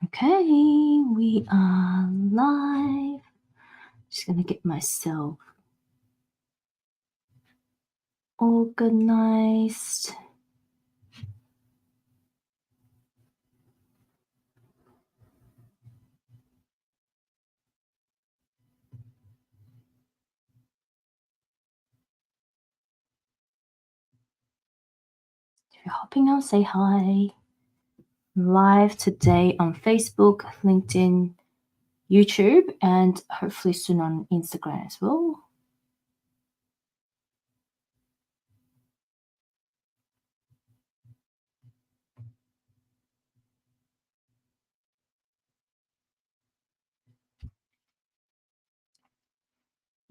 Okay, we are live. Just gonna get myself organized. If you're hopping on, say hi. Live today on Facebook, LinkedIn, YouTube, and hopefully soon on Instagram as well.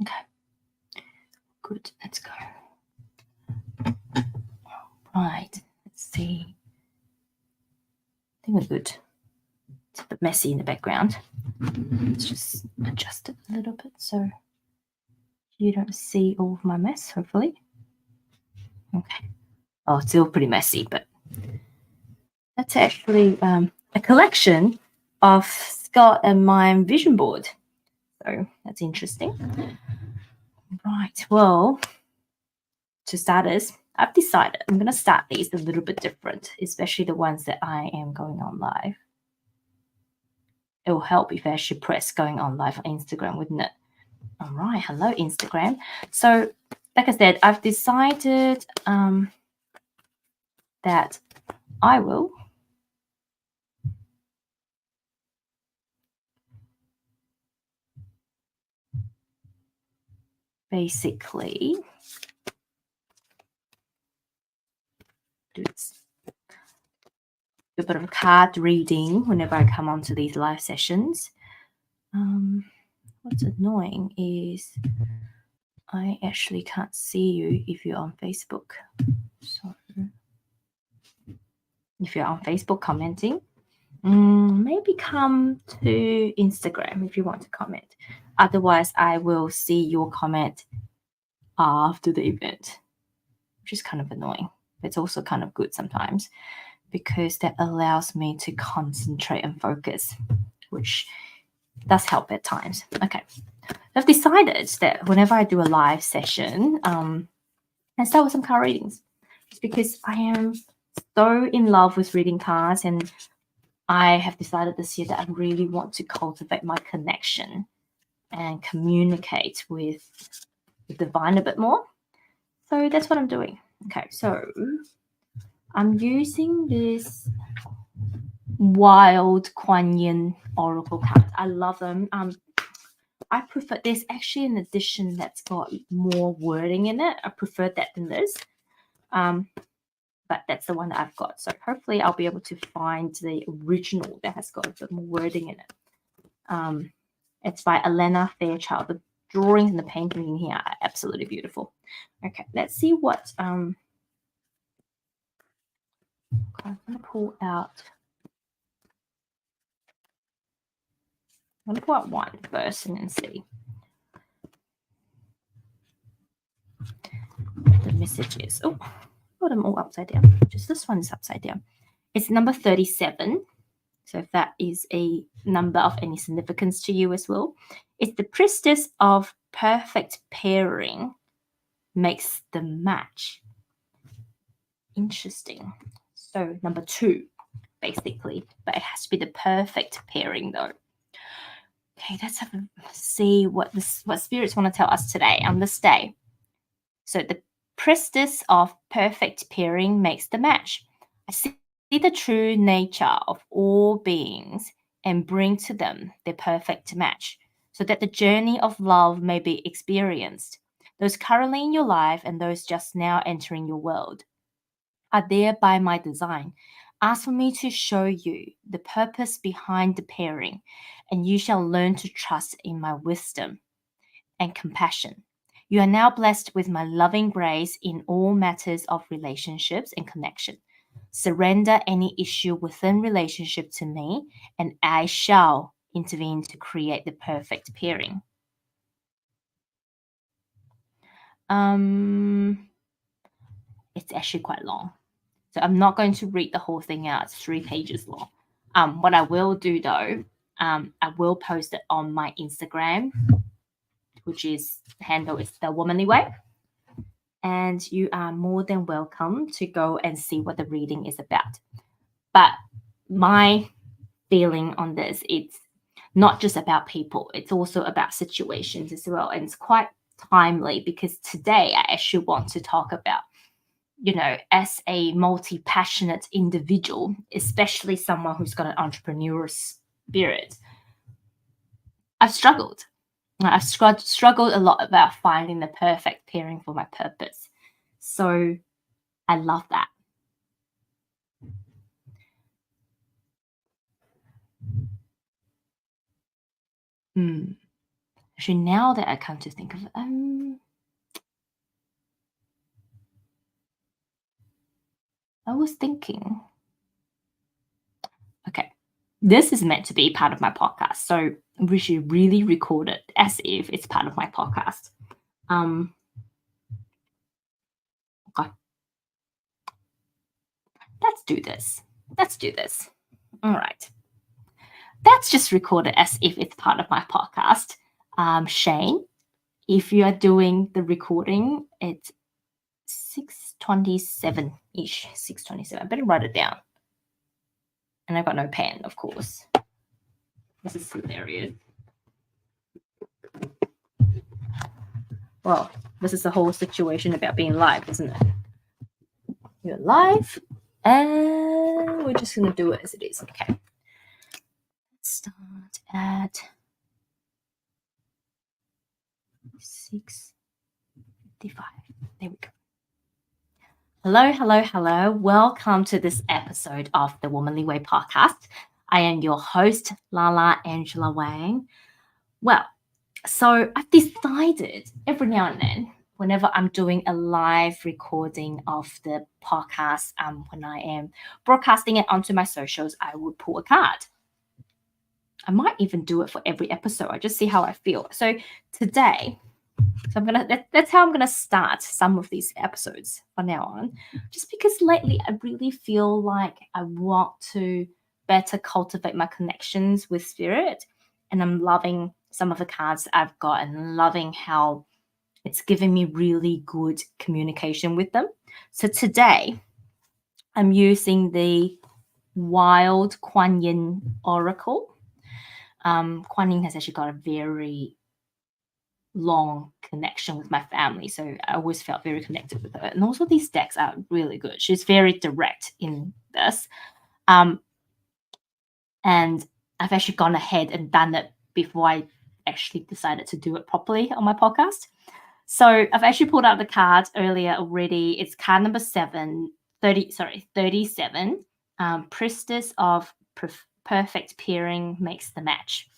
Okay, good. Let's go. Right, let's see. I think we're good. It's a bit messy in the background. Let's just adjust it a little bit so you don't see all of my mess, hopefully. Okay. Oh, it's still pretty messy, but that's actually a collection of Scott and my vision board. So that's interesting. Right. Well, to starters, I've decided I'm going to start these a little bit different, especially the ones that I am going on live. It will help if I actually press going on live on Instagram, wouldn't it? All right. Hello, Instagram. So, like I said, I've decided that I will basically do a bit of a card reading whenever I come onto these live sessions. What's annoying is I actually can't see you if you're on Facebook. So if you're on Facebook commenting, maybe come to Instagram if you want to comment. Otherwise, I will see your comment after the event, which is kind of annoying. It's also kind of good sometimes because that allows me to concentrate and focus, which does help at times. Okay. I've decided that whenever I do a live session, I start with some card readings. Just because I am so in love with reading cards, and I have decided this year that I really want to cultivate my connection and communicate with the divine a bit more. So that's what I'm doing. Okay, so I'm using this Wild Kuan Yin Oracle card. I love them. I prefer there's actually an edition that's got more wording in it. I prefer that than this. But that's the one that I've got. So hopefully I'll be able to find the original that has got a bit more wording in it. It's by Elena Fairchild. The drawings and the painting in here are absolutely beautiful. Okay, let's see what I'm going to pull out. I'm going to pull out one first and then see the messages. Oh, got them all upside down. Just this one is upside down. It's number 37. So if that is a number of any significance to you as well, it's the priestess of perfect pairing makes the match. Interesting. So number 2, basically, but it has to be the perfect pairing though. Okay, let's have a see what spirits want to tell us today on this day. So the priestess of perfect pairing makes the match. I see the true nature of all beings and bring to them their perfect match so that the journey of love may be experienced. Those currently in your life and those just now entering your world are there by my design. Ask for me to show you the purpose behind the pairing, and you shall learn to trust in my wisdom and compassion. You are now blessed with my loving grace in all matters of relationships and connection. Surrender any issue within relationship to me, and I shall intervene to create the perfect pairing. It's actually quite long. So I'm not going to read the whole thing out. It's 3 pages long. What I will do though, I will post it on my Instagram, which is the handle is The Womanly Way. And you are more than welcome to go and see what the reading is about. But my feeling on this, it's not just about people, it's also about situations as well. And it's quite timely because today I actually want to talk about, as a multi-passionate individual, especially someone who's got an entrepreneurial spirit, I've struggled. I've struggled a lot about finding the perfect pairing for my purpose. So I love that. Actually, now that I come to think of it, I was thinking, okay, this is meant to be part of my podcast, so we should really record it as if it's part of my podcast. Okay. Let's do this. All right. That's just recorded as if it's part of my podcast. Shane, if you are doing the recording, it's 6:27-ish, 6:27. I better write it down. And I've got no pen, of course. This is hilarious. Well, this is the whole situation about being live, isn't it? You're live, and we're just going to do it as it is. Okay. Let's start at 6:55. There we go. Hello. Welcome to this episode of the Womanly Way podcast. I am your host, Lala Angela Wang. Well, so I've decided every now and then, whenever I'm doing a live recording of the podcast, when I am broadcasting it onto my socials, I would pull a card. I might even do it for every episode. I just see how I feel. So today, that's how I'm gonna start some of these episodes from now on. Just because lately I really feel like I want to better cultivate my connections with spirit, and I'm loving some of the cards I've got and loving how it's giving me really good communication with them. So today I'm using the Wild Kuan Yin Oracle. Kuan Yin has actually got a very long connection with my family, so I always felt very connected with her. And also these decks are really good. She's very direct in this. And I've actually gone ahead and done it before I actually decided to do it properly on my podcast. So I've actually pulled out the card earlier already. It's card number 37. Priestess of Perfect Pairing makes the match.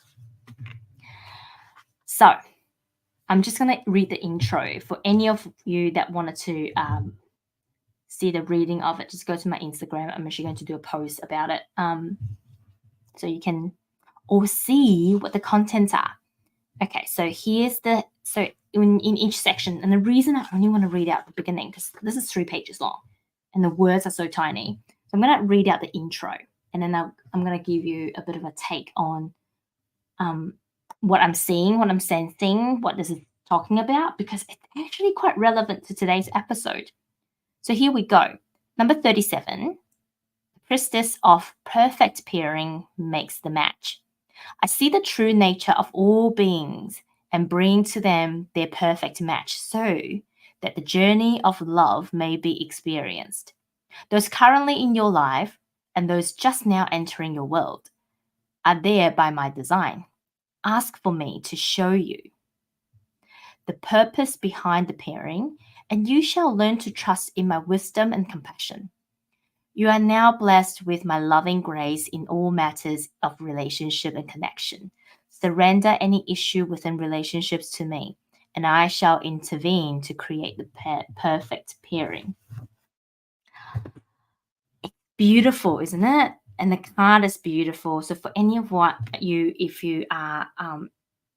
So I'm just going to read the intro. For any of you that wanted to see the reading of it, just go to my Instagram. I'm actually going to do a post about it, so you can all see what the contents are. Okay, so here's in each section, and the reason I only want to read out the beginning, because this is 3 pages long, and the words are so tiny. So I'm going to read out the intro, and then I'm going to give you a bit of a take on what I'm seeing, what I'm sensing, what this is talking about, because it's actually quite relevant to today's episode. So here we go. Number 37, the Priestess of Perfect Pairing makes the match. I see the true nature of all beings and bring to them their perfect match so that the journey of love may be experienced. Those currently in your life and those just now entering your world are there by my design. Ask for me to show you the purpose behind the pairing, and you shall learn to trust in my wisdom and compassion. You are now blessed with my loving grace in all matters of relationship and connection. Surrender any issue within relationships to me, and I shall intervene to create the perfect pairing. It's beautiful, isn't it? And the card is beautiful. So for any of if you are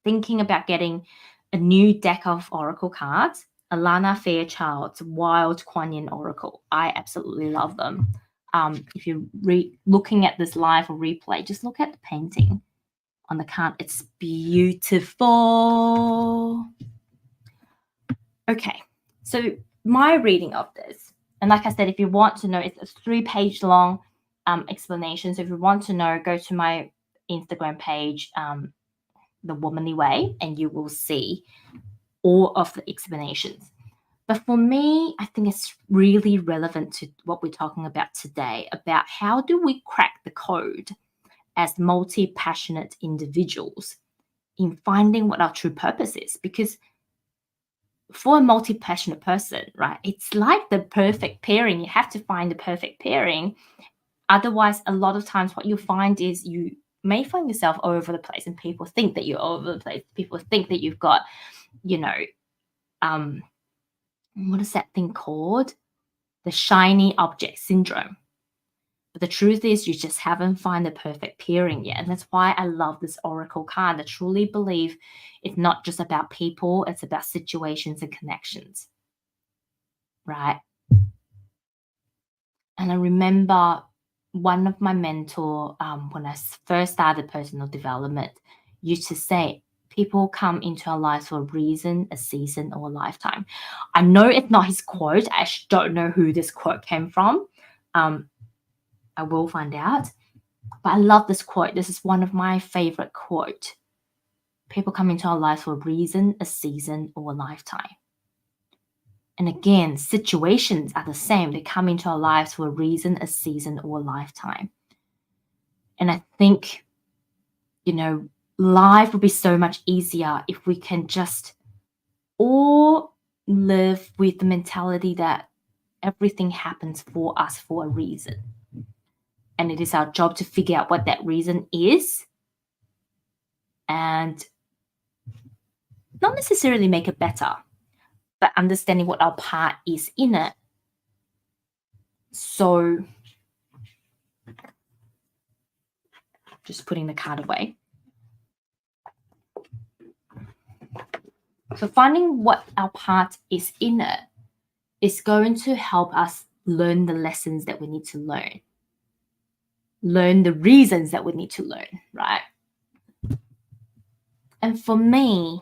thinking about getting a new deck of oracle cards, Alana Fairchild's Wild Kuan Yin Oracle. I absolutely love them. if you're looking at this live or replay, just look at the painting on the card. It's beautiful. Okay, so my reading of this, and like I said, if you want to know, it's a 3-page long explanation. So if you want to know, go to my Instagram page, The Womanly Way, and you will see all of the explanations. But for me, I think it's really relevant to what we're talking about today, about how do we crack the code as multi-passionate individuals in finding what our true purpose is. Because for a multi-passionate person, right, it's like the perfect pairing. You have to find the perfect pairing. Otherwise, a lot of times what you'll find is you may find yourself all over the place, and people think that you're all over the place. People think that you've got, what is that thing called? The shiny object syndrome. But the truth is, you just haven't found the perfect pairing yet. And that's why I love this Oracle card. I truly believe it's not just about people, it's about situations and connections. Right? And I remember one of my mentor, when I first started personal development, used to say, people come into our lives for a reason, a season, or a lifetime. I know it's not his quote. I actually don't know who this quote came from. I will find out. But I love this quote. This is one of my favorite quotes. People come into our lives for a reason, a season, or a lifetime. And again, situations are the same. They come into our lives for a reason, a season, or a lifetime. And I think, life would be so much easier if we can just all live with the mentality that everything happens for us for a reason. And it is our job to figure out what that reason is and not necessarily make it better, but understanding what our part is in it. So just putting the card away. So finding what our part is in it is going to help us learn the lessons that we need to learn the reasons that we need to learn, right? And for me,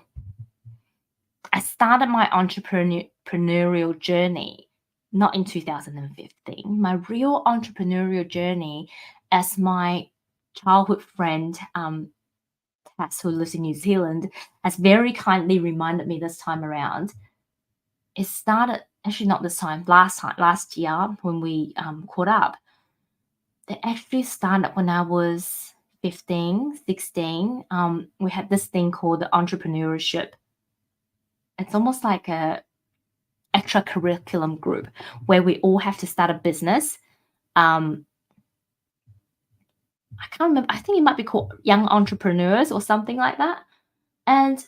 I started my entrepreneurial journey not in 2015. My real entrepreneurial journey, as my childhood friend, Cass, who lives in New Zealand, has very kindly reminded me this time around. It started, actually not this time, last year when we caught up. It actually started when I was 15, 16. We had this thing called the entrepreneurship. It's almost like a extra curriculum group where we all have to start a business. I can't remember. I think it might be called Young Entrepreneurs or something like that. And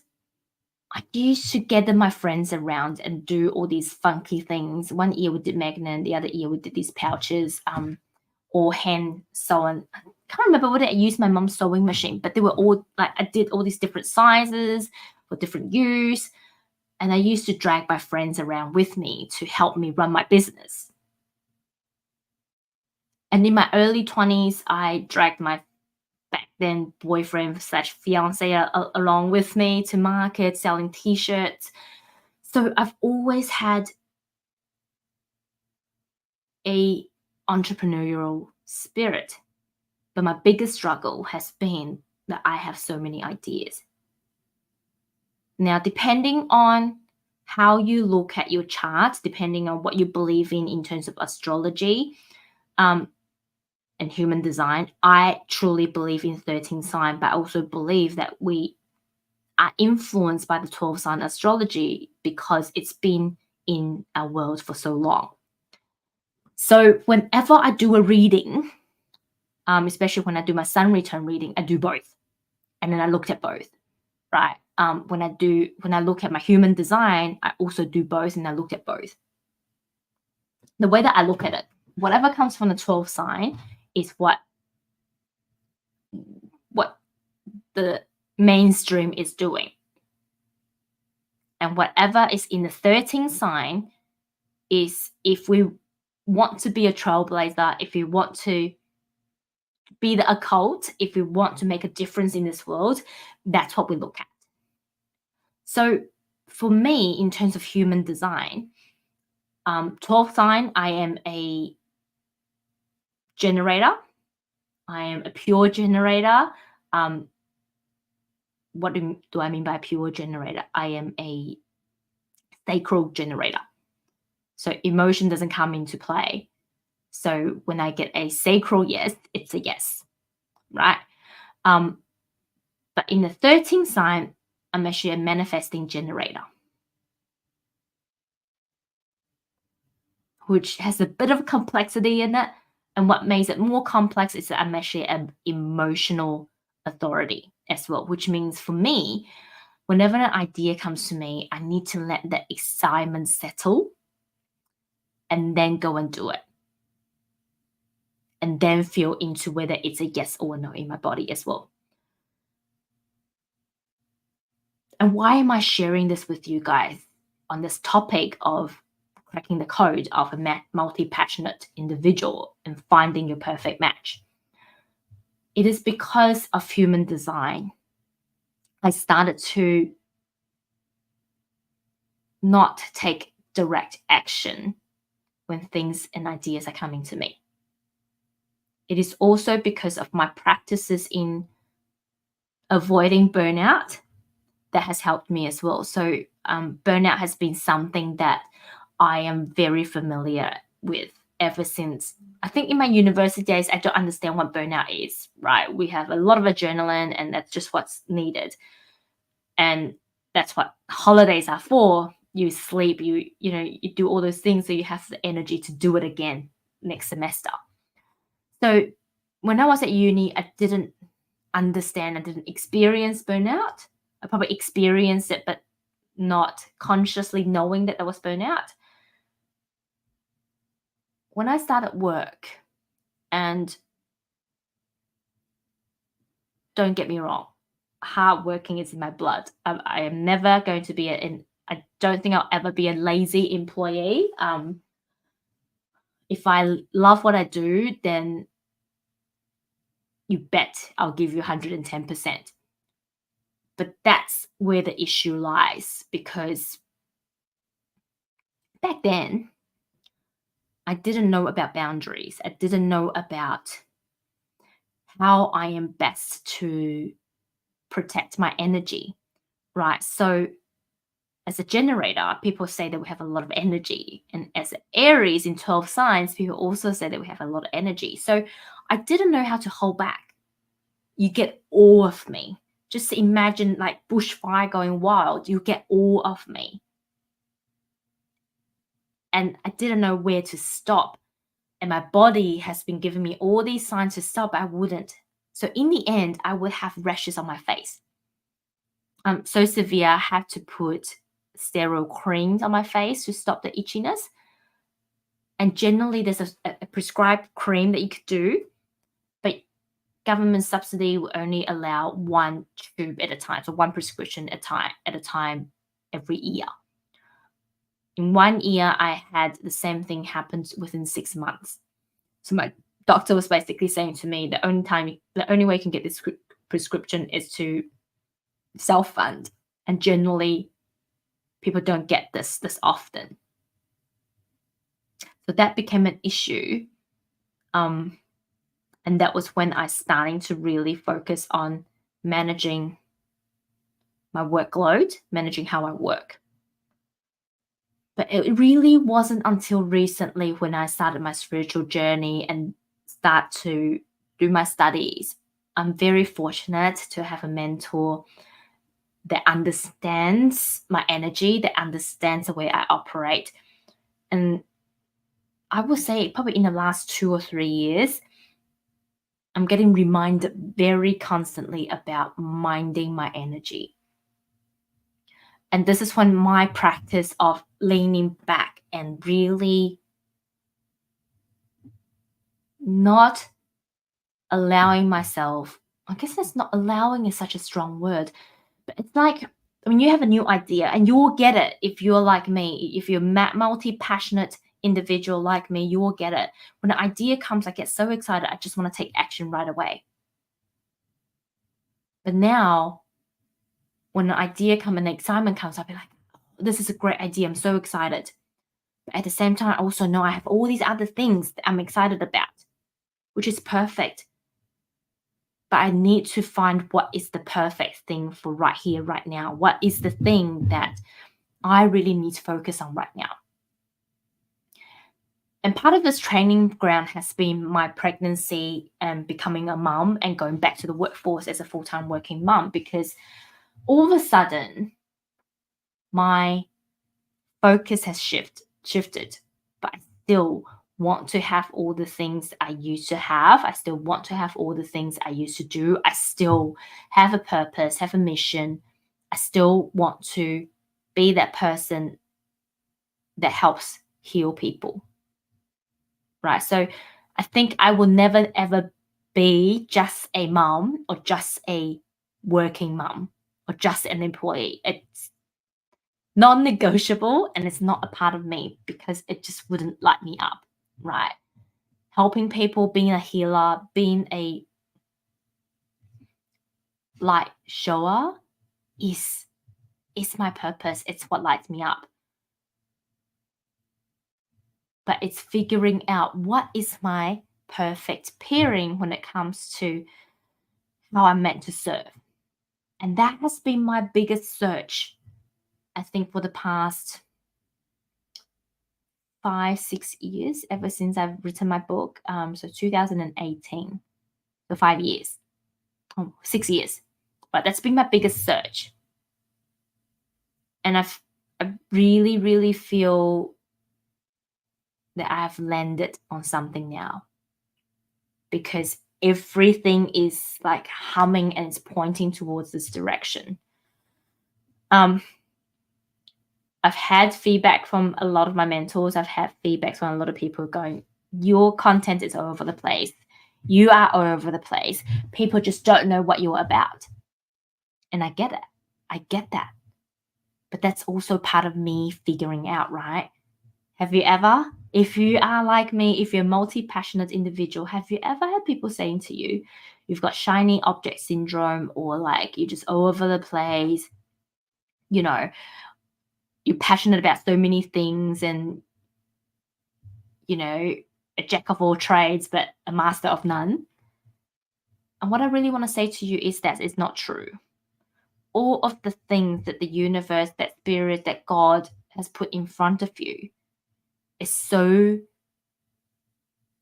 I used to gather my friends around and do all these funky things. One year we did magnet, the other year we did these pouches, or hand sewn. I can't remember what I used my mom's sewing machine, but they were all like, I did all these different sizes for different use. And I used to drag my friends around with me to help me run my business. And in my early 20s, I dragged my back then boyfriend / fiance along with me to market, selling t-shirts. So I've always had a entrepreneurial spirit. But my biggest struggle has been that I have so many ideas. Now, depending on how you look at your charts, depending on what you believe in terms of astrology and human design, I truly believe in 13 sign, but I also believe that we are influenced by the 12 sign astrology because it's been in our world for so long. So whenever I do a reading, especially when I do my sun return reading, I do both. And then I looked at both, right? When I look at my human design, I also do both and I looked at both. The way that I look at it, whatever comes from the 12 sign is what the mainstream is doing. And whatever is in the 13 sign is if we want to be a trailblazer, if you want to be the occult, if you want to make a difference in this world, that's what we look at. So for me, in terms of human design, 12th sign, I am a generator. I am a pure generator. What do I mean by pure generator? I am a sacral generator. So emotion doesn't come into play. So when I get a sacral yes, it's a yes, right? But in the 13th sign, I'm actually a manifesting generator, which has a bit of complexity in it. And what makes it more complex is that I'm actually an emotional authority as well, which means for me, whenever an idea comes to me, I need to let the excitement settle and then go and do it. And then feel into whether it's a yes or a no in my body as well. And why am I sharing this with you guys on this topic of cracking the code of a multi-passionate individual and finding your perfect match? It is because of human design. I started to not take direct action when things and ideas are coming to me. It is also because of my practices in avoiding burnout that has helped me as well. So burnout has been something that I am very familiar with ever since. I think in my university days, I don't understand what burnout is, right? We have a lot of adrenaline and that's just what's needed. And that's what holidays are for. You sleep, you do all those things so you have the energy to do it again next semester. So when I was at uni, I didn't understand, I didn't experience burnout. I probably experienced it, but not consciously knowing that there was burnout. When I started work, and don't get me wrong, hard working is in my blood. I am never going to be I don't think I'll ever be a lazy employee. If I love what I do, then you bet I'll give you 110%. But that's where the issue lies, because back then, I didn't know about boundaries. I didn't know about how I am best to protect my energy, right? So as a generator, people say that we have a lot of energy. And as Aries in 12 signs, people also say that we have a lot of energy. So I didn't know how to hold back. You get all of me. Just imagine like bushfire going wild. You get all of me. And I didn't know where to stop. And my body has been giving me all these signs to stop. I wouldn't. So in the end, I would have rashes on my face. So severe, I had to put sterile creams on my face to stop the itchiness. And generally, there's a prescribed cream that you could do, but government subsidy will only allow one tube at a time, so one prescription at a time every year. In 1 year, I had the same thing happen within 6 months. So my doctor was basically saying to me, the only way you can get this prescription is to self-fund. And generally, people don't get this often. So that became an issue. And that was when I started to really focus on managing my workload, managing how I work. But it really wasn't until recently when I started my spiritual journey and start to do my studies. I'm very fortunate to have a mentor that understands my energy, that understands the way I operate. And I would say probably in the last 2 or 3 years, I'm getting reminded very constantly about minding my energy. And this is when my practice of leaning back and really not allowing myself, I guess that's not allowing is such a strong word, but it's like, I mean, you have a new idea and you'll get it if you're like me, if you're multi-passionate individual like me, you will get it. When an idea comes, I get so excited, I just want to take action right away. But now, when an idea comes and the excitement comes, I'll be like, this is a great idea. I'm so excited. But at the same time, I also know I have all these other things that I'm excited about, which is perfect. But I need to find what is the perfect thing for right here, right now. What is the thing that I really need to focus on right now? And part of this training ground has been my pregnancy and becoming a mum and going back to the workforce as a full-time working mum, because all of a sudden my focus has shifted, but I still want to have all the things I used to have. I still want to have all the things I used to do. I still have a purpose, have a mission. I still want to be that person that helps heal people. Right. So I think I will never ever be just a mom or just a working mom or just an employee. It's non-negotiable and it's not a part of me because it just wouldn't light me up. Right. Helping people, being a healer, being a light shower is my purpose. It's what lights me up. But it's figuring out what is my perfect pairing when it comes to how I'm meant to serve. And that has been my biggest search, I think, for the past 5-6 years, ever since I've written my book. So 2018, so 5 years, 6 years. But that's been my biggest search. And I really, really feel that I have landed on something now, because everything is like humming and it's pointing towards this direction. I've had feedback from a lot of my mentors. I've had feedback from a lot of people going, your content is all over the place. You are all over the place. People just don't know what you're about. And I get it. I get that. But that's also part of me figuring out, right? Have you ever, if you are like me, if you're a multi-passionate individual, have you ever had people saying to you, you've got shiny object syndrome, or like you're just all over the place, you know, you're passionate about so many things and, you know, a jack of all trades, but a master of none? And what I really want to say to you is that it's not true. All of the things that the universe, that spirit, that God has put in front of you is so,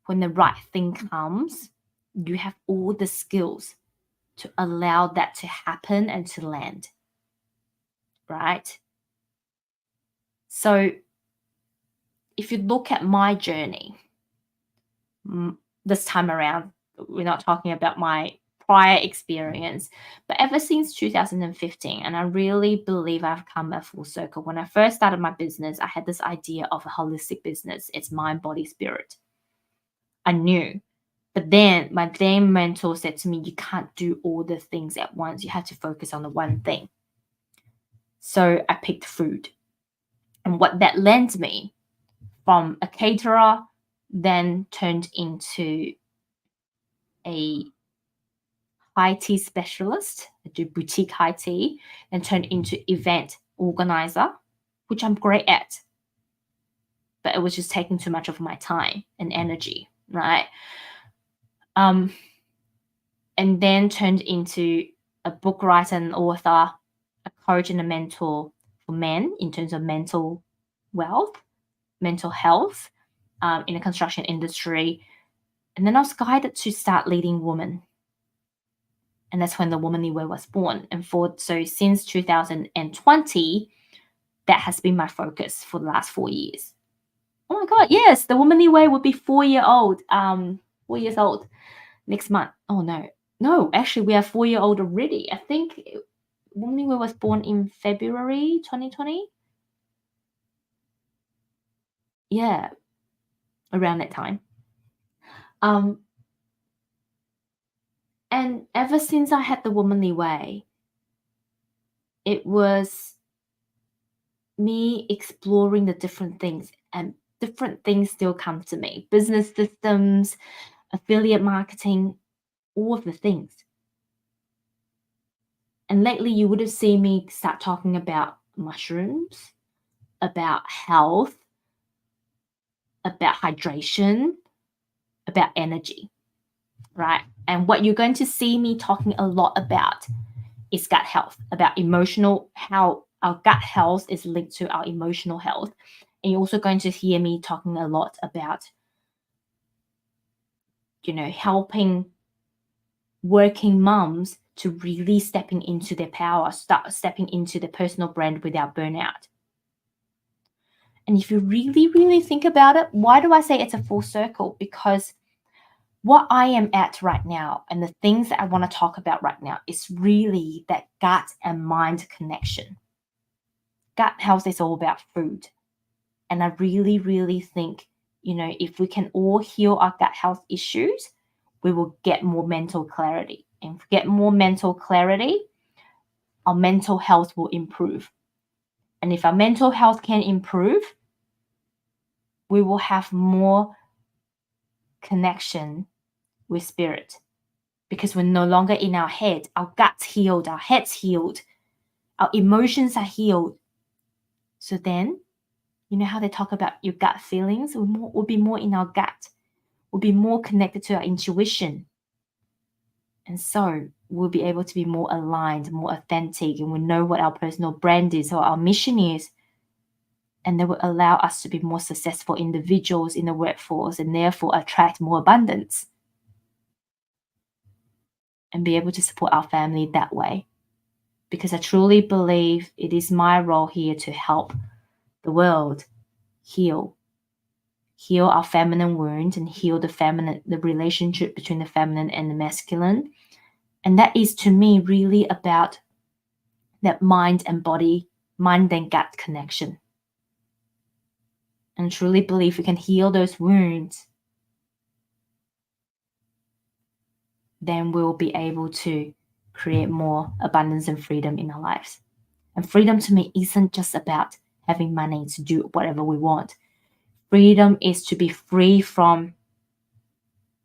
when the right thing comes, you have all the skills to allow that to happen and to land. Right? So if you look at my journey, this time around, we're not talking about my prior experience, but ever since 2015, and I really believe I've come a full circle. When I first started my business, I had this idea of a holistic business. It's mind, body, spirit. I knew. But then my then mentor said to me, you can't do all the things at once. You have to focus on the one thing. So I picked food. And what that led me from a caterer then turned into a high tea specialist. I do boutique high tea, and turned into event organizer, which I'm great at. But it was just taking too much of my time and energy, right? And then turned into a book writer and author, a coach and a mentor for men in terms of mental wealth, mental health, in the construction industry. And then I was guided to start leading women. And that's when the Womanly Way was born. And so since 2020, that has been my focus for the last 4 years. Oh my God, yes, the Womanly Way will be 4 years old. 4 years old next month. Oh no, actually we are 4 years old already. I think Womanly Way was born in February 2020. Yeah, around that time. And ever since I had the Womanly Way, it was me exploring the different things and different things still come to me. Business systems, affiliate marketing, all of the things. And lately, you would have seen me start talking about mushrooms, about health, about hydration, about energy, right? And what you're going to see me talking a lot about is gut health, about emotional, how our gut health is linked to our emotional health. And you're also going to hear me talking a lot about, helping working mums to really stepping into their power, start stepping into their personal brand without burnout. And if you really, really think about it, why do I say it's a full circle? Because what I am at right now and the things that I want to talk about right now is really that gut and mind connection. Gut health is all about food. And I really, really think, if we can all heal our gut health issues, we will get more mental clarity. And if we get more mental clarity, our mental health will improve. And if our mental health can improve, we will have more connection with spirit because we're no longer in our head. Our gut's healed, our head's healed, our emotions are healed. So then, you know how they talk about your gut feelings? We'll be more in our gut. We'll be more connected to our intuition. And so we'll be able to be more aligned, more authentic, and we'll know what our personal brand is or our mission is. And that will allow us to be more successful individuals in the workforce and therefore attract more abundance and be able to support our family that way. Because I truly believe it is my role here to help the world heal our feminine wound and heal the relationship between the feminine and the masculine. And that is to me really about that mind and gut connection. And I truly believe we can heal those wounds, then we'll be able to create more abundance and freedom in our lives. And freedom to me isn't just about having money to do whatever we want. Freedom is to be free from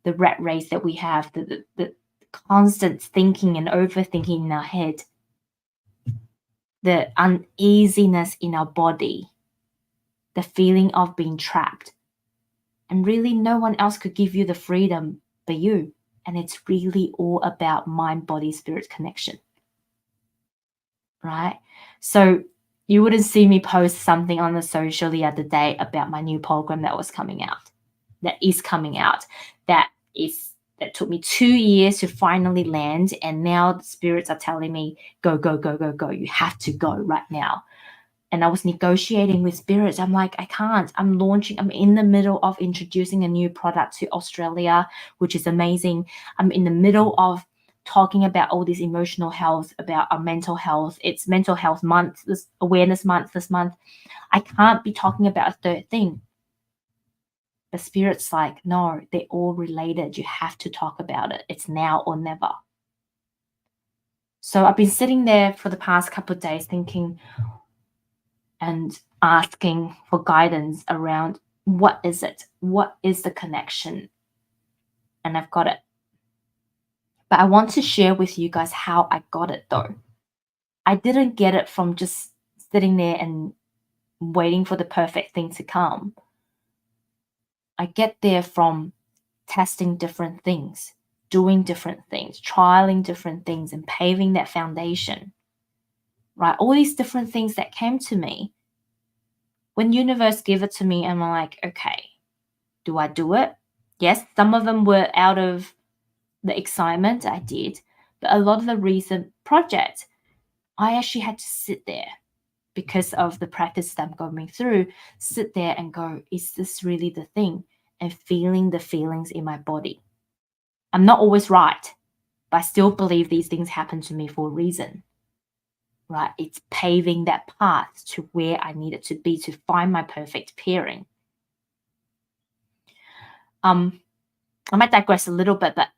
the rat race that we have, the constant thinking and overthinking in our head, the uneasiness in our body, the feeling of being trapped. And really, no one else could give you the freedom but you. And it's really all about mind, body, spirit connection. Right? So you wouldn't see me post something on the social the other day about my new program that is coming out. That took me 2 years to finally land. And now the spirits are telling me, go, go, go, go, go. You have to go right now. And I was negotiating with spirits. I'm like, I can't. I'm in the middle of introducing a new product to Australia, which is amazing. I'm in the middle of talking about all this emotional health, about our mental health. It's mental health month, this awareness month this month. I can't be talking about a third thing. The spirit's like, no, they're all related. You have to talk about it. It's now or never. So I've been sitting there for the past couple of days thinking and asking for guidance around what is it? What is the connection? And I've got it. But I want to share with you guys how I got it though. I didn't get it from just sitting there and waiting for the perfect thing to come. I get there from testing different things, doing different things, trialing different things, and paving that foundation. Right? All these different things that came to me. When universe gave it to me, I'm like, okay, do I do it? Yes, some of them were out of the excitement I did, but a lot of the recent projects, I actually had to sit there because of the practice that I'm going through, sit there and go, is this really the thing? And feeling the feelings in my body. I'm not always right, but I still believe these things happen to me for a reason. Right? It's paving that path to where I need it to be to find my perfect pairing. I might digress a little bit, but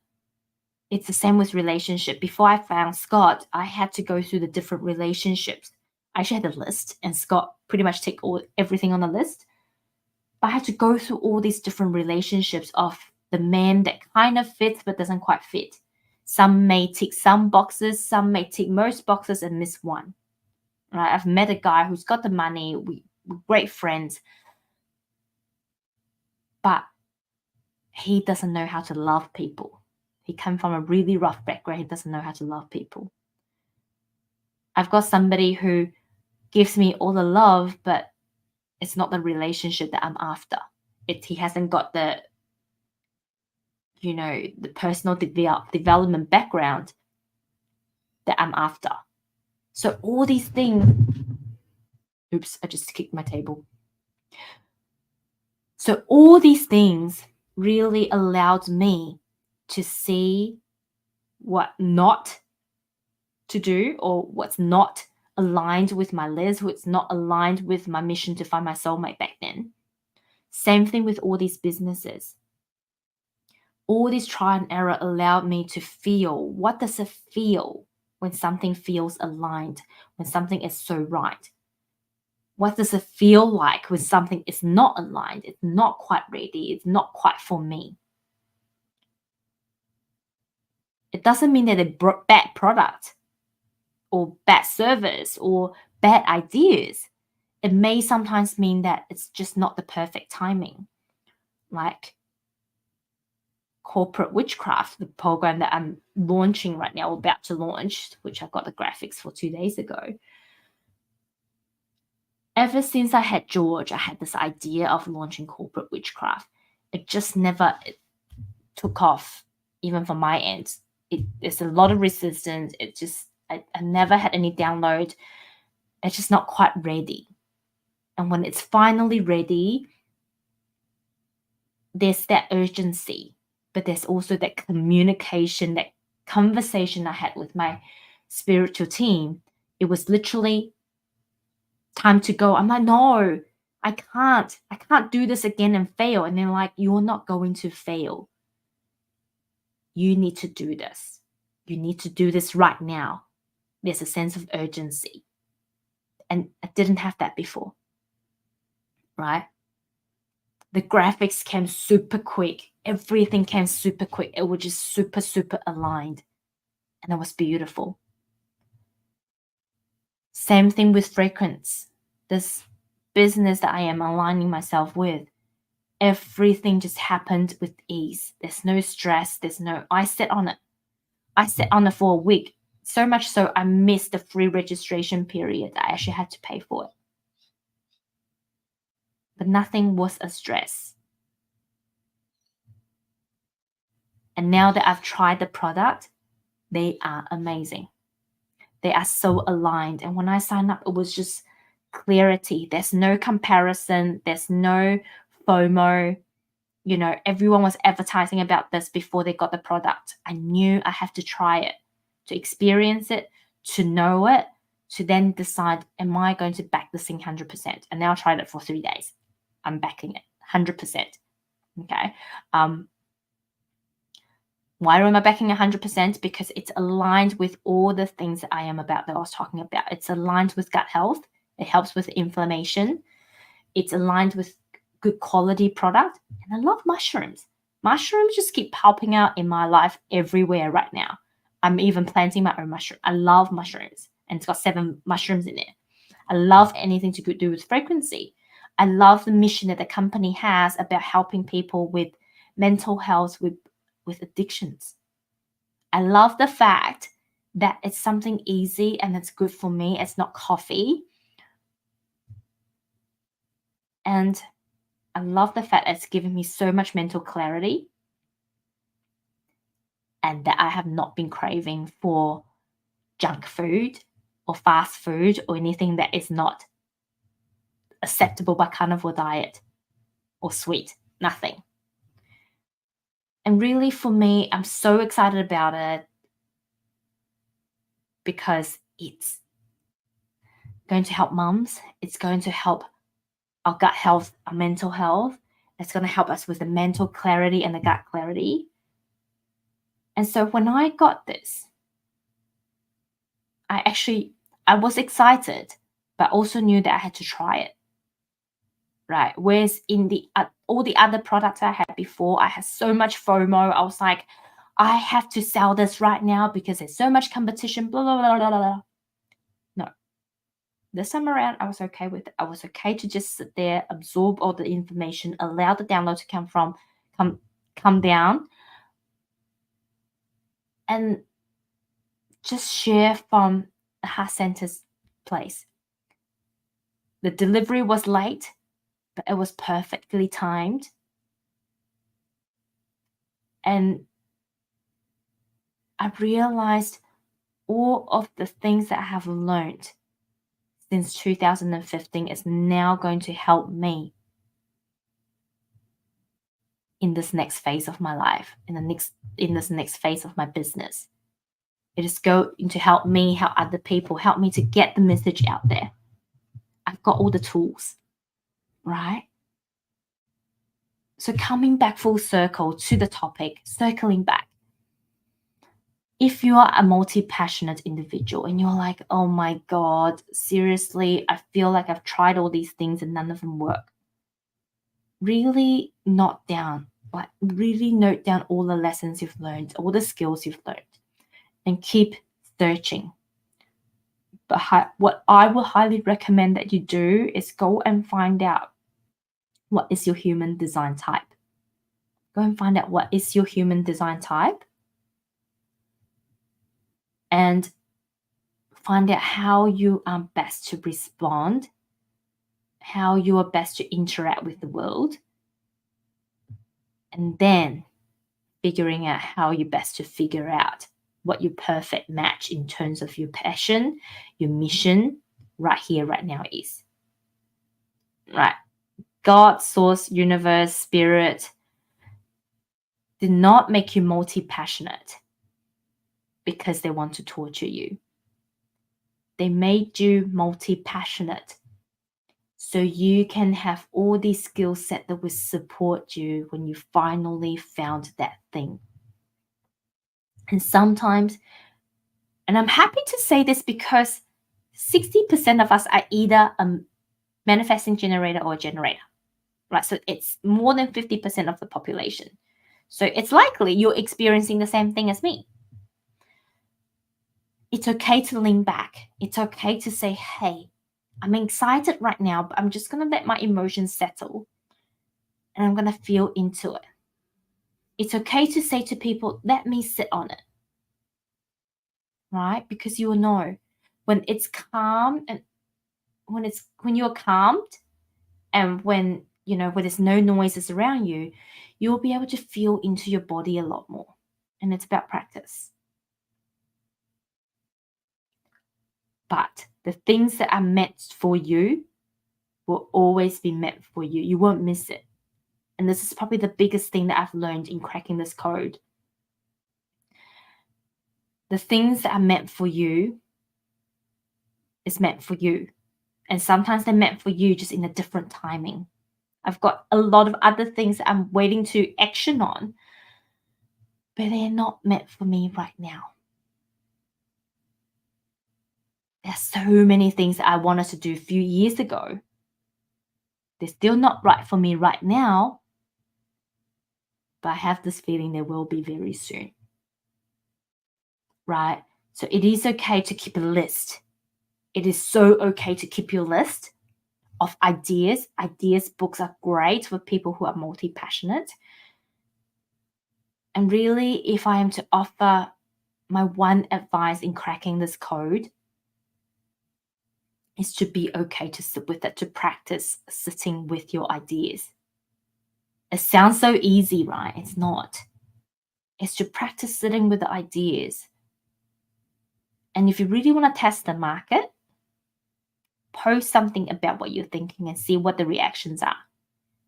it's the same with relationship. Before I found Scott, I had to go through the different relationships. I actually had a list, and Scott pretty much ticked everything on the list. But I had to go through all these different relationships of the man that kind of fits but doesn't quite fit. Some may tick some boxes, some may tick most boxes and miss one. Right? I've met a guy who's got the money, we're great friends, but he doesn't know how to love people. He came from a really rough background. He doesn't know how to love people. I've got somebody who gives me all the love, but it's not the relationship that I'm after. He hasn't got the personal development background that I'm after. So all these things, oops, I just kicked my table. So all these things really allowed me to see what not to do, or what's not aligned with my Liz, what's not aligned with my mission to find my soulmate back then. Same thing with all these businesses. All this trial and error allowed me to feel, what does it feel when something feels aligned, when something is so right? What does it feel like when something is not aligned? It's not quite ready. It's not quite for me. It doesn't mean that they're bad product or bad service or bad ideas. It may sometimes mean that it's just not the perfect timing. Like Corporate Witchcraft, the program that I'm launching right now, or about to launch, which I got the graphics for 2 days ago. Ever since I had George, I had this idea of launching Corporate Witchcraft. It just never took off, even from my end. There's a lot of resistance. I never had any download. It's just not quite ready. And when it's finally ready, there's that urgency, but there's also that communication, that conversation I had with my spiritual team. It was literally time to go. I'm like, no, I can't do this again and fail. And they're like, you're not going to fail. You need to do this. You need to do this right now. There's a sense of urgency. And I didn't have that before, right? The graphics came super quick. Everything came super quick. It was just super, super aligned. And it was beautiful. Same thing with fragrance. This business that I am aligning myself with, everything just happened with ease. There's no stress. I sat on it. I sat on it for a week. So much so I missed the free registration period. I actually had to pay for it. But nothing was a stress. And now that I've tried the product, they are amazing. They are so aligned. And when I signed up, it was just clarity. There's no comparison. There's no FOMO. Everyone was advertising about this before they got the product. I knew I have to try it, to experience it, to know it, to then decide, am I going to back this thing 100%? And now I tried it for 3 days. I'm backing it 100%. Okay. Why am I backing 100%? Because it's aligned with all the things that I am about, that I was talking about. It's aligned with gut health. It helps with inflammation. It's aligned with good quality product. And I love mushrooms. Mushrooms just keep popping out in my life everywhere right now. I'm even planting my own mushroom. I love mushrooms. And it's got 7 mushrooms in it. I love anything to do with frequency. I love the mission that the company has about helping people with mental health, with addictions. I love the fact that it's something easy and it's good for me. It's not coffee. And I love the fact that it's giving me so much mental clarity, and that I have not been craving for junk food or fast food or anything that is not acceptable by carnivore diet or sweet. Nothing. And really, for me, I'm so excited about it because it's going to help mums. It's going to help our gut health, our mental health. It's going to help us with the mental clarity and the gut clarity. And so when I got this, I was excited, but also knew that I had to try it. right? Whereas in the all the other products I had before, I had so much FOMO. I was like, I have to sell this right now because there's so much competition, blah, blah, blah, blah, blah. No. This time around, I was okay with it. I was okay to just sit there, absorb all the information, allow the download to come down, and just share from the heart center's place. The delivery was late, but it was perfectly timed. And I realized all of the things that I have learned since 2015 is now going to help me in this next phase of my life, in this next phase of my business. It is going to help me, help other people, help me to get the message out there. I've got all the tools, right? So coming back full circle to the topic, circling back. If you are a multi-passionate individual and you're like, oh my God, seriously, I feel like I've tried all these things and none of them work. Really note down all the lessons you've learned, all the skills you've learned, and keep searching. But what I will highly recommend that you do is go and find out what is your human design type. Go and find out what is your human design type and find out how you are best to respond, how you are best to interact with the world, and then figuring out how you best to figure out what your perfect match in terms of your passion, your mission, right here, right now is. Right. God, source, universe, spirit did not make you multi-passionate because they want to torture you. They made you multi-passionate so you can have all these skill set that will support you when you finally found that thing. And sometimes, and I'm happy to say this because 60% of us are either a manifesting generator or a generator, right? So it's more than 50% of the population. So it's likely you're experiencing the same thing as me. It's okay to lean back. It's okay to say, hey, I'm excited right now, but I'm just going to let my emotions settle and I'm going to feel into it. It's okay to say to people, let me sit on it, right? Because you will know when it's calm and when you're calmed and when there's no noises around you, you'll be able to feel into your body a lot more. And it's about practice. But the things that are meant for you will always be meant for you. You won't miss it. And this is probably the biggest thing that I've learned in cracking this code. The things that are meant for you is meant for you. And sometimes they're meant for you just in a different timing. I've got a lot of other things that I'm waiting to action on, but they're not meant for me right now. There's so many things that I wanted to do a few years ago. They're still not right for me right now, but I have this feeling they will be very soon. Right? So it is okay to keep a list. It is so okay to keep your list of ideas. Ideas books are great for people who are multi-passionate. And really, if I am to offer my one advice in cracking this code, is to be okay to sit with it, to practice sitting with your ideas. It sounds so easy, right? It's not. It's to practice sitting with the ideas. And if you really want to test the market, post something about what you're thinking and see what the reactions are.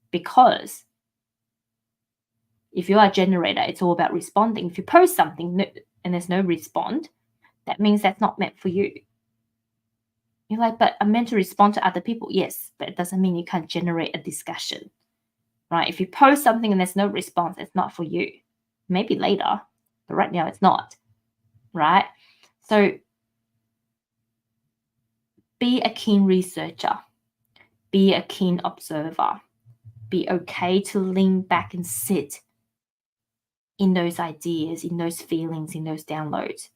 Because if you are a generator, it's all about responding. If you post something and there's no response, that means that's not meant for you. You're like, but I'm meant to respond to other people. Yes, but it doesn't mean you can't generate a discussion, right? If you post something and there's no response, it's not for you. Maybe later, but right now it's not, right? So be a keen researcher. Be a keen observer. Be okay to lean back and sit in those ideas, in those feelings, in those downloads.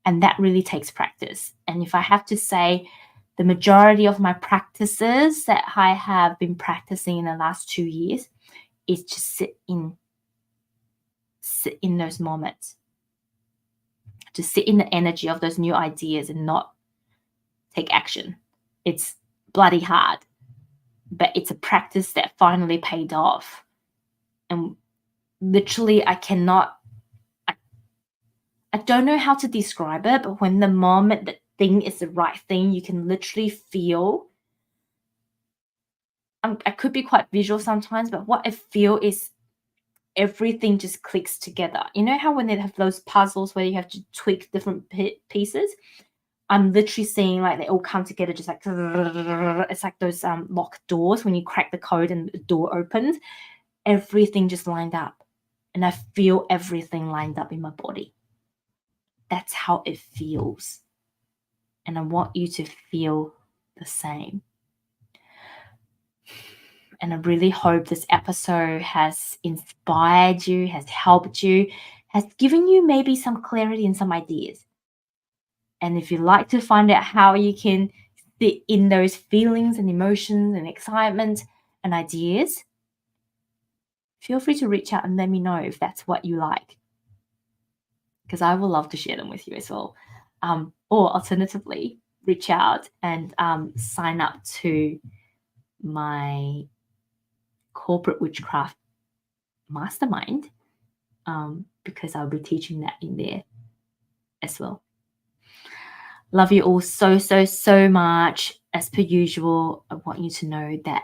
And that really takes practice. And if I have to say, the majority of my practices that I have been practicing in the last 2 years is just sit in those moments. To sit in the energy of those new ideas and not take action. It's bloody hard, but it's a practice that finally paid off. And literally, I don't know how to describe it, but when the moment that thing is the right thing, you can literally feel. I could be quite visual sometimes, but what I feel is everything just clicks together. You know how when they have those puzzles where you have to tweak different pieces? I'm literally seeing like they all come together, just like it's like those locked doors when you crack the code and the door opens. Everything just lined up, and I feel everything lined up in my body. That's how it feels, and I want you to feel the same. And I really hope this episode has inspired you, has helped you, has given you maybe some clarity and some ideas. And if you'd like to find out how you can sit in those feelings and emotions and excitement and ideas, feel free to reach out and let me know if that's what you like, because I will love to share them with you as well. Or alternatively, reach out and sign up to my corporate witchcraft mastermind, because I'll be teaching that in there as well. Love you all so, so, so much. As per usual, I want you to know that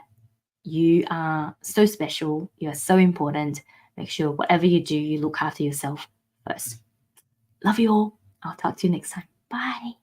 you are so special. You are so important. Make sure whatever you do, you look after yourself first. Love you all. I'll talk to you next time. Bye.